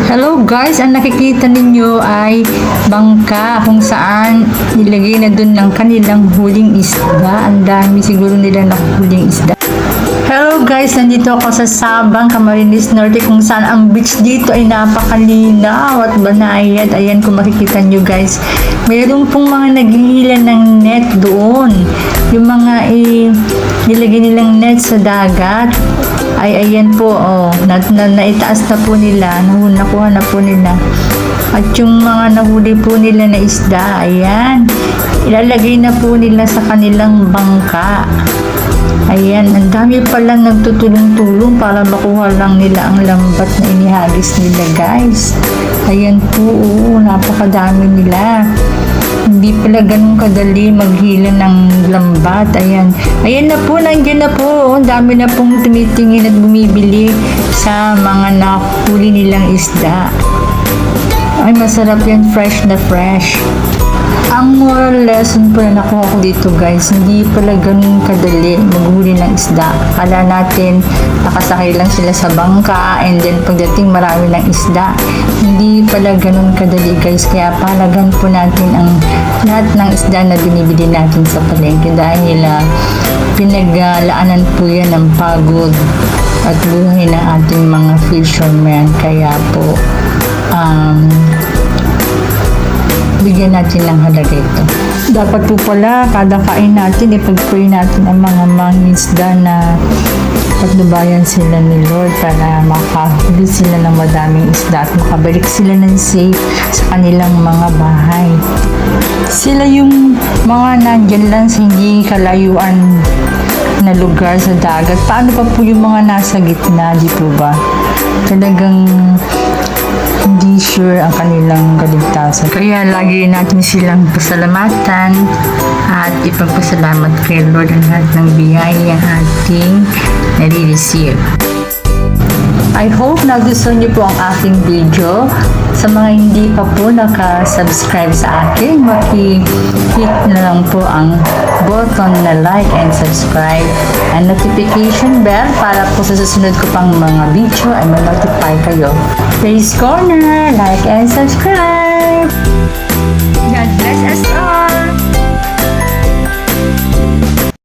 Hello guys, ang nakikita ninyo ay bangka kung saan nilagay na dun ng kanilang huling isda. Ang dami siguro nila nakuhuling isda. Hello guys, nandito ako sa Sabang, Camarines Norte kung saan ang beach dito ay napakalinaw at banayad. Ayan kung makikita nyo guys, mayroon pong mga naghihila ng net doon. Yung mga nilagay nilang net sa dagat ay ayan po, naitaas na po nila, nakuha na po nila. At yung mga nahuli po nila na isda, ayan, ilalagay na po nila sa kanilang bangka. Ayan, ang dami palang nagtutulong-tulong para makuha lang nila ang lambat na inihagis nila guys. Ayan po, napakadami nila. Hindi pala ganun kadali maghila ng lambat. Ayan. Ayan na po, nandiyan na po. Ang dami na pong tumitingin at bumibili sa mga nakuli nilang isda. Ay, masarap yan. Fresh na fresh. Ang moral lesson po na nakuha ko dito guys, hindi pala ganun kadali maghuli ng isda. Kala natin nakasakay lang sila sa bangka and then pagdating marami ng isda. Hindi pala ganun kadali guys, kaya palagan po natin ang lahat ng isda na binibili natin sa palengke dahil pinaglaanan po yan ng pagod at buhay ng ating mga fishermen. Kaya po bigyan natin ng halaga ito. Dapat po pala, kada kain natin, ipag-pray natin ang mga mangingisda na patnubayan sila ni Lord para makahuli sila ng madaming isda at makabalik sila ng safe sa kanilang mga bahay. Sila yung mga nandyan lang sa hindi kalayuan na lugar sa dagat. Paano pa po yung mga nasa gitna, di po ba? Talagang hindi sure ang kanilang kaligtasan. Kaya lagi natin silang pasalamatan at ipagpasalamat kay Lord ang lahat ng biyaya ating nare-receive. I hope nagustuhan niyo po ang aking video. Sa mga hindi pa po naka-subscribe sa akin, maki-hit na lang po ang button na like and subscribe and notification bell para po sa susunod ko pang mga video ay ma-notify kayo. Praise Corner, like and subscribe!